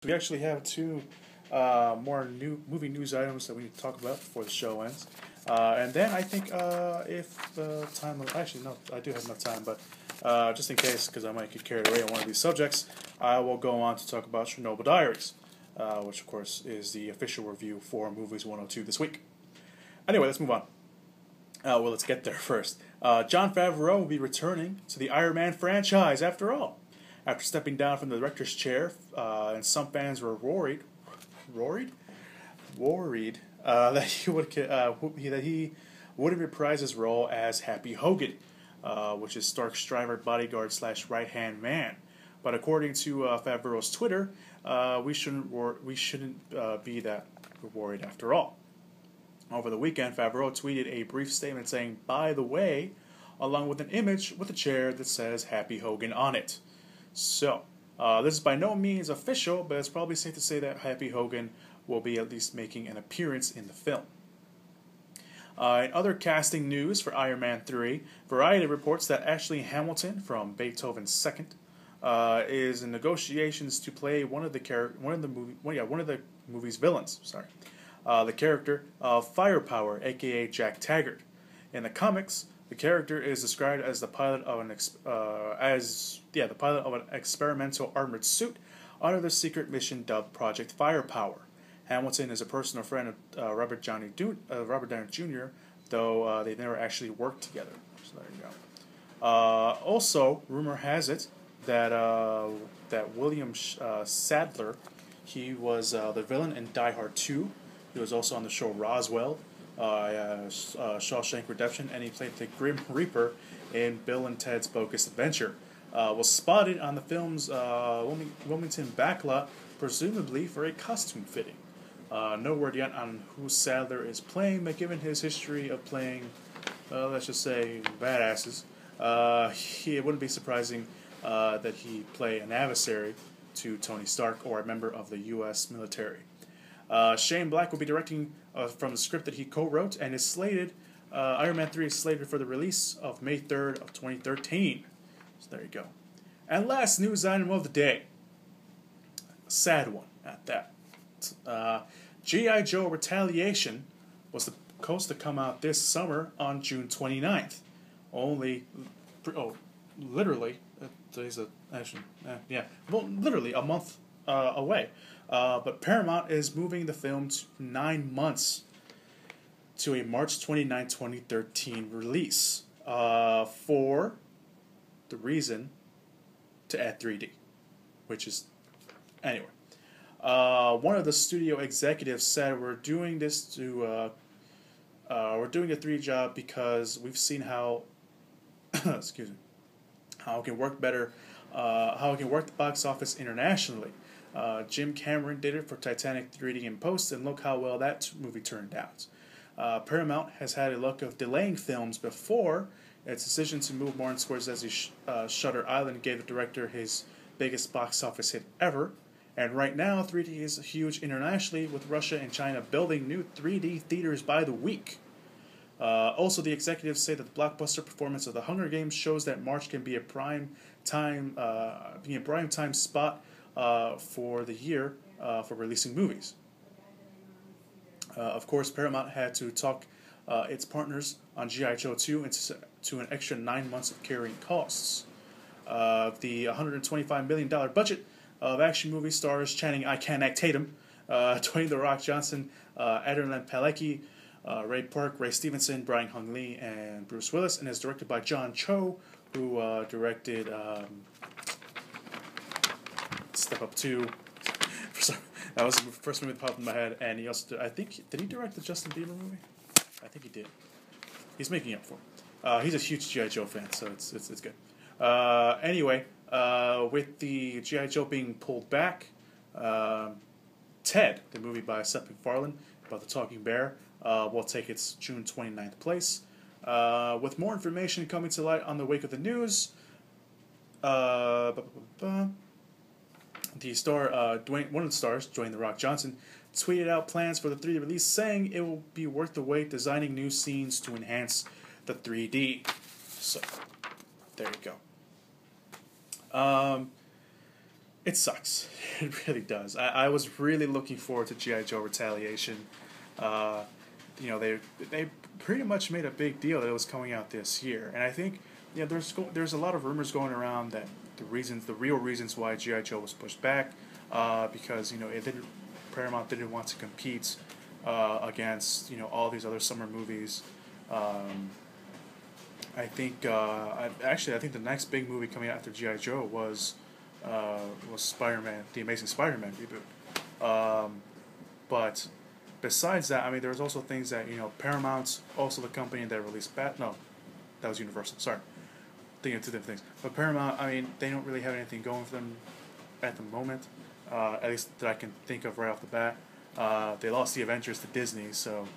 We actually have two more new movie news items that we need to talk about before the show ends. And then I think if the time... Actually, no, I do have enough time, but just in case, because I might get carried away on one of these subjects, I will go on to talk about Chernobyl Diaries, which, of course, is the official review for Movies 102 this week. Anyway, let's move on. Well, let's get there first. Jon Favreau will be returning to the Iron Man franchise after all. After stepping down from the director's chair, and some fans were worried that he wouldn't reprise his role as Happy Hogan, which is Stark's driver, bodyguard / right-hand man. But according to Favreau's Twitter, we shouldn't be that worried after all. Over the weekend, Favreau tweeted a brief statement saying, "By the way," along with an image with a chair that says Happy Hogan on it. So, this is by no means official, but it's probably safe to say that Happy Hogan will be at least making an appearance in the film. In other casting news for Iron Man 3, Variety reports that Ashley Hamilton from Beethoven's Second is in negotiations to play one of the movie's villains. Sorry, the character of Firepower, aka Jack Taggart. In the comics, the character is described as the pilot of an experimental armored suit under the secret mission dubbed Project Firepower. Hamilton is a personal friend of Robert Downey Jr., though they never actually worked together. So there you go. Also, rumor has it that William Sadler, he was the villain in Die Hard 2. He was also on the show Roswell, Shawshank Redemption, and he played the Grim Reaper in Bill and Ted's Bogus Adventure. Was spotted on the film's Wilmington backlot, presumably for a costume fitting. No word yet on who Sadler is playing, but given his history of playing, let's just say, badasses, it wouldn't be surprising that he play an adversary to Tony Stark or a member of the U.S. military. Shane Black will be directing from the script that he co-wrote, and is slated. Iron Man 3 is slated for the release of May 3rd of 2013. So there you go. And last news item of the day. A sad one at that. G.I Joe Retaliation was supposed to come out this summer on June 29th. Literally a month away. But Paramount is moving the film to 9 months to a March 29, 2013 release for the reason to add 3D, which is, anyway. One of the studio executives said, we're doing a 3D job because we've seen how how it can work better, how it can work the box office internationally. Jim Cameron did it for Titanic 3D in post, and look how well that movie turned out. Paramount has had a luck of delaying films before. Its decision to move Martin Scorsese's Shutter Island gave the director his biggest box office hit ever. And right now, 3D is huge internationally, with Russia and China building new 3D theaters by the week. Also, the executives say that the blockbuster performance of The Hunger Games shows that March can be a prime time spot for the year for releasing movies. Of course, Paramount had to talk its partners on G.I Joe 2 into an extra 9 months of carrying costs. The $125 million budget of action movie stars Channing Tatum, Dwayne The Rock Johnson, Aderlan Palicki, Ray Park, Ray Stevenson, Brian Hung Lee, and Bruce Willis, and is directed by John Cho, who directed Step Up 2. That was the first movie that popped in my head, and he also did he direct the Justin Bieber movie? I think he did. He's making up for it. He's a huge G.I. Joe fan, so it's good. Anyway, with the G.I. Joe being pulled back, Ted, the movie by Seth MacFarlane about the talking bear, will take its June 29th place. With more information coming to light on the wake of the news, one of the stars, Dwayne The Rock Johnson, tweeted out plans for the 3D release, saying it will be worth the wait, designing new scenes to enhance the 3D. So, there you go. it sucks. It really does. I was really looking forward to G.I. Joe Retaliation. Uh, they pretty much made a big deal that it was coming out this year, and I think there's a lot of rumors going around that the real reasons why G.I. Joe was pushed back, because it didn't Paramount didn't want to compete against all these other summer movies. I think the next big movie coming out after G.I. Joe was Spider-Man, the Amazing Spider-Man reboot. But besides that, I mean, there's also things that Paramount's also the company that released No, that was Universal. Sorry, thinking of two different things. But Paramount, I mean, they don't really have anything going for them at the moment. At least that I can think of right off the bat. They lost the Avengers to Disney, so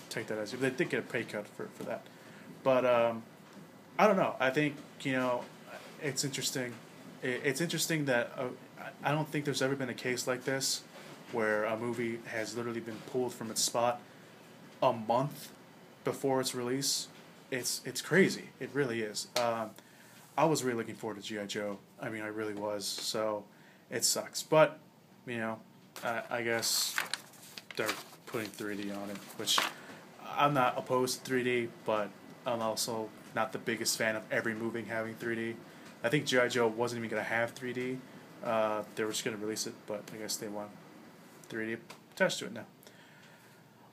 take that as they did get a pay cut for that. But I don't know. I think it's interesting. It's interesting that I don't think there's ever been a case like this where a movie has literally been pulled from its spot a month before its release. It's crazy. It really is. I was really looking forward to G.I. Joe. I mean, I really was. So it sucks. But I guess they're putting 3D on it, which I'm not opposed to 3D, but I'm also not the biggest fan of every movie having 3D. I think G.I. Joe wasn't even going to have 3D. They were just going to release it, but I guess they want 3D attached to it now.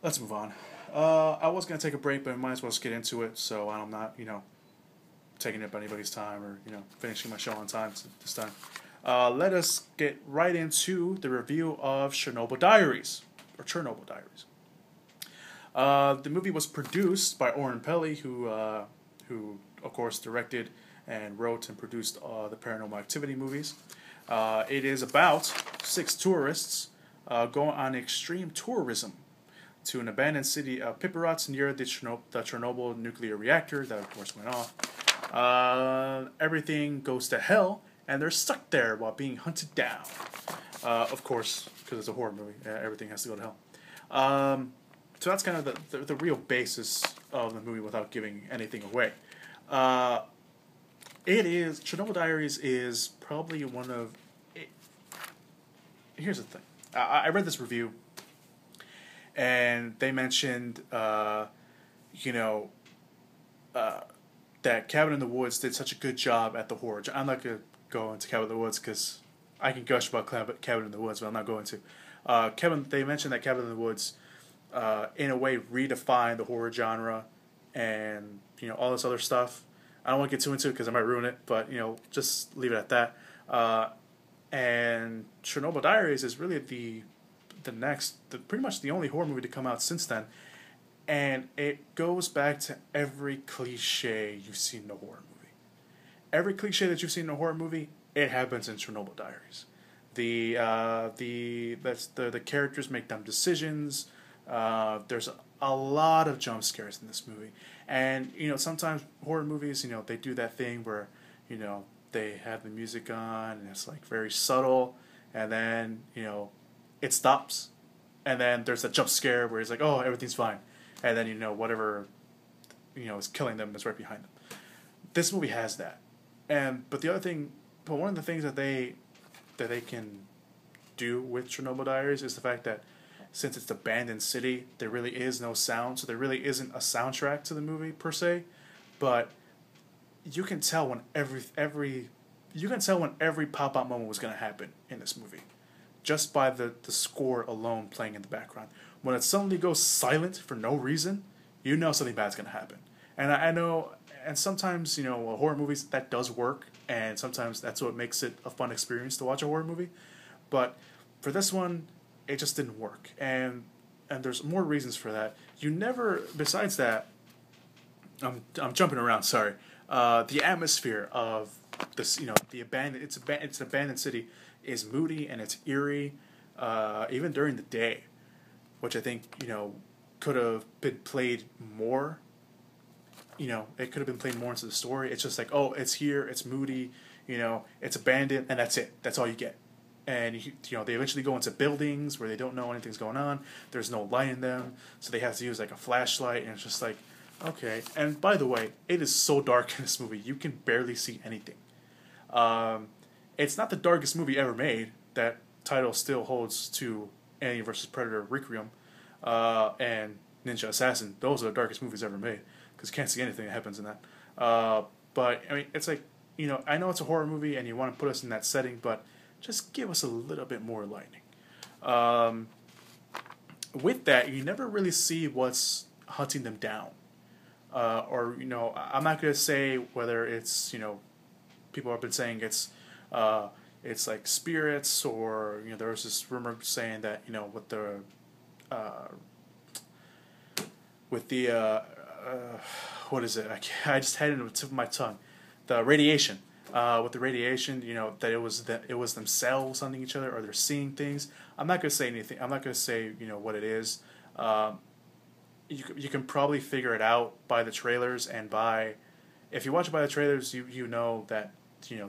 Let's move on. I was going to take a break, but I might as well just get into it so I'm not, taking up anybody's time or, finishing my show on time this time. Let us get right into the review of Chernobyl Diaries. The movie was produced by Oren Peli, who of course directed and wrote and produced the Paranormal Activity movies. It is about 6 tourists going on extreme tourism to an abandoned city of Pipirots near the Chernobyl nuclear reactor that of course went off. Everything goes to hell, and they're stuck there while being hunted down. Of course, because it's a horror movie, everything has to go to hell. So that's kind of the real basis of the movie without giving anything away. Chernobyl Diaries is probably one of... Here's the thing. I read this review, and they mentioned, that Cabin in the Woods did such a good job at the horror. I'm not going to go into Cabin in the Woods because I can gush about Cabin in the Woods, but I'm not going to. They mentioned that Cabin in the Woods, in a way, redefined the horror genre and all this other stuff. I don't want to get too into it because I might ruin it, but just leave it at that. And Chernobyl Diaries is really pretty much the only horror movie to come out since then. And it goes back to every cliche you've seen in a horror movie. Every cliche that you've seen in a horror movie, it happens in Chernobyl Diaries. The characters make dumb decisions. There's a lot of jump scares in this movie. And, sometimes horror movies, they do that thing where, they have the music on and it's like very subtle, and then, it stops, and then there's a jump scare where it's like, oh, everything's fine. And then, whatever, is killing them is right behind them. This movie has that. But one of the things that they can do with Chernobyl Diaries is the fact that since it's an abandoned city, there really is no sound, so there really isn't a soundtrack to the movie per se. But you can tell when every pop-out moment was going to happen in this movie, just by the score alone playing in the background. When it suddenly goes silent for no reason, something bad's going to happen. And I know, and sometimes horror movies that does work, and sometimes that's what makes it a fun experience to watch a horror movie. But for this one, it just didn't work, and there's more reasons for that. Besides that, I'm jumping around. Sorry. The atmosphere of this, the abandoned, it's an abandoned city, is moody and it's eerie, even during the day, which I think could have been played more. It could have been played more into the story. It's just like, oh, it's here, it's moody, it's abandoned, and that's it. That's all you get. And they eventually go into buildings where they don't know anything's going on. There's no light in them, so they have to use like a flashlight, and it's just like, okay. And by the way, it is so dark in this movie, you can barely see anything. It's not the darkest movie ever made. That title still holds to Alien vs. Predator, Requiem, and Ninja Assassin. Those are the darkest movies ever made because you can't see anything that happens in that. But I mean, it's like, I know it's a horror movie and you want to put us in that setting, but just give us a little bit more lightning. With that, you never really see what's hunting them down. Or, I'm not going to say whether it's, people have been saying it's like spirits, or, there was this rumor saying that, with the what is it? I just had it on the tip of my tongue. The radiation. With the radiation, that it was themselves hunting each other, or they're seeing things. I'm not gonna say anything. I'm not gonna say what it is. You can probably figure it out by the trailers, and if you watch it by the trailers, you know that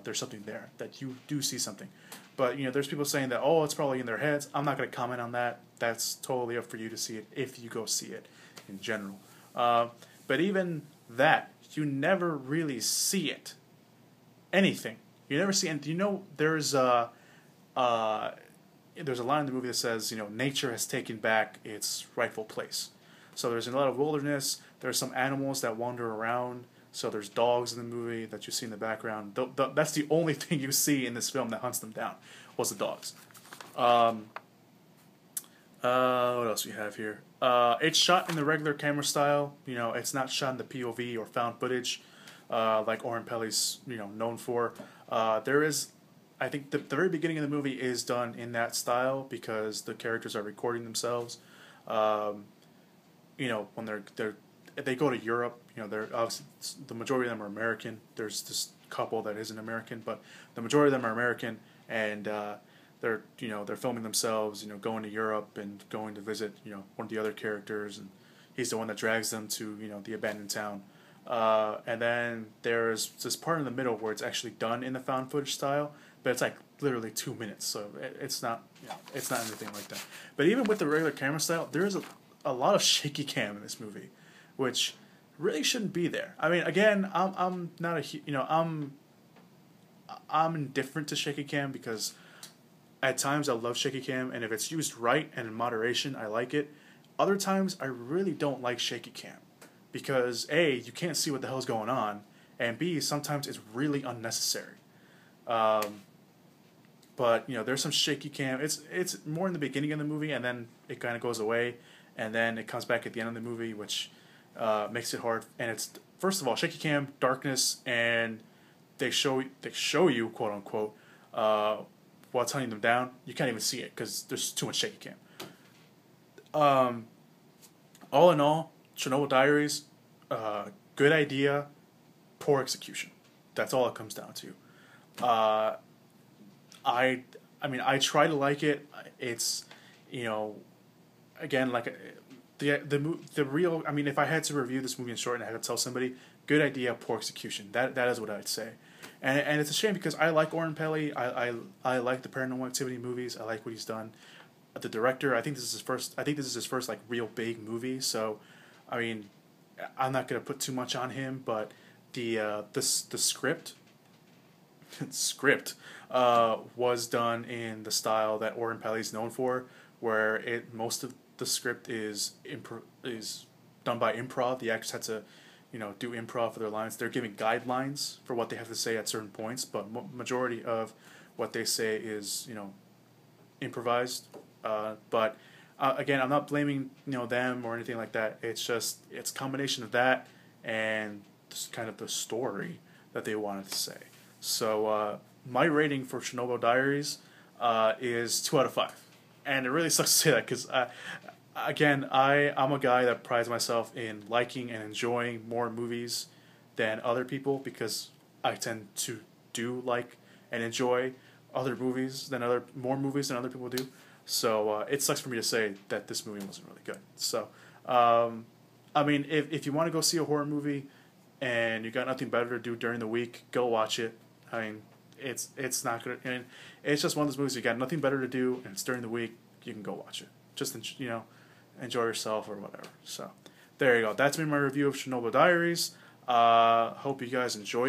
there's something there, that you do see something. But there's people saying that, oh, it's probably in their heads. I'm not gonna comment on that. That's totally up for you to see it if you go see it in general. But even that, you never really see it. Anything. You never see anything. There's a line in the movie that says, nature has taken back its rightful place. So there's a lot of wilderness. There's some animals that wander around. So there's dogs in the movie that you see in the background. That's the only thing you see in this film that hunts them down, was the dogs. What else we have here? It's shot in the regular camera style. It's not shot in the POV or found footage, like Oren Peli's known for. There is, I think, the very beginning of the movie is done in that style because the characters are recording themselves. When they go to Europe, they're obviously, the majority of them are American. There's this couple that isn't American, but the majority of them are American, and they're filming themselves, going to Europe and going to visit, one of the other characters, and he's the one that drags them to, the abandoned town. And then there's this part in the middle where it's actually done in the found footage style, but it's like literally 2 minutes, so it's not anything like that. But even with the regular camera style, there's a lot of shaky cam in this movie, which really shouldn't be there. I mean, again, I'm not I'm indifferent to shaky cam because at times I love shaky cam, and if it's used right and in moderation, I like it. Other times I really don't like shaky cam because A, you can't see what the hell's going on, and B, sometimes it's really unnecessary. But there's some shaky cam. It's more in the beginning of the movie, and then it kind of goes away, and then it comes back at the end of the movie, which makes it hard. And it's, first of all, shaky cam, darkness, and they show you, quote unquote, what's hunting them down. You can't even see it because there's too much shaky cam. All in all, Chernobyl Diaries, good idea, poor execution. That's all it comes down to. I try to like it. It's, again, like the real. I mean, if I had to review this movie in short and I had to tell somebody, good idea, poor execution. That is what I'd say. And it's a shame because I like Oren Peli. I like the Paranormal Activity movies. I like what he's done. The director, I think this is his first like real big movie. So, I mean, I'm not gonna put too much on him, but the script was done in the style that Oren Peli's known for, where most of the script is done by improv. The actors had to do improv for their lines. They're giving guidelines for what they have to say at certain points, but majority of what they say is improvised. But again, I'm not blaming them or anything like that. It's just it's a combination of that and just kind of the story that they wanted to say. So my rating for Chernobyl Diaries is 2 out of 5, and it really sucks to say that because again, I'm a guy that prides myself in liking and enjoying more movies than other people because I tend to do like and enjoy more movies than other people do. So it sucks for me to say that this movie wasn't really good. So I mean, if you want to go see a horror movie and you got nothing better to do during the week, go watch it. I mean, it's not gonna. And it's just one of those movies you got nothing better to do, and it's during the week. You can go watch it. Just enjoy yourself or whatever. So there you go. That's been my review of Chernobyl Diaries. Hope you guys enjoyed.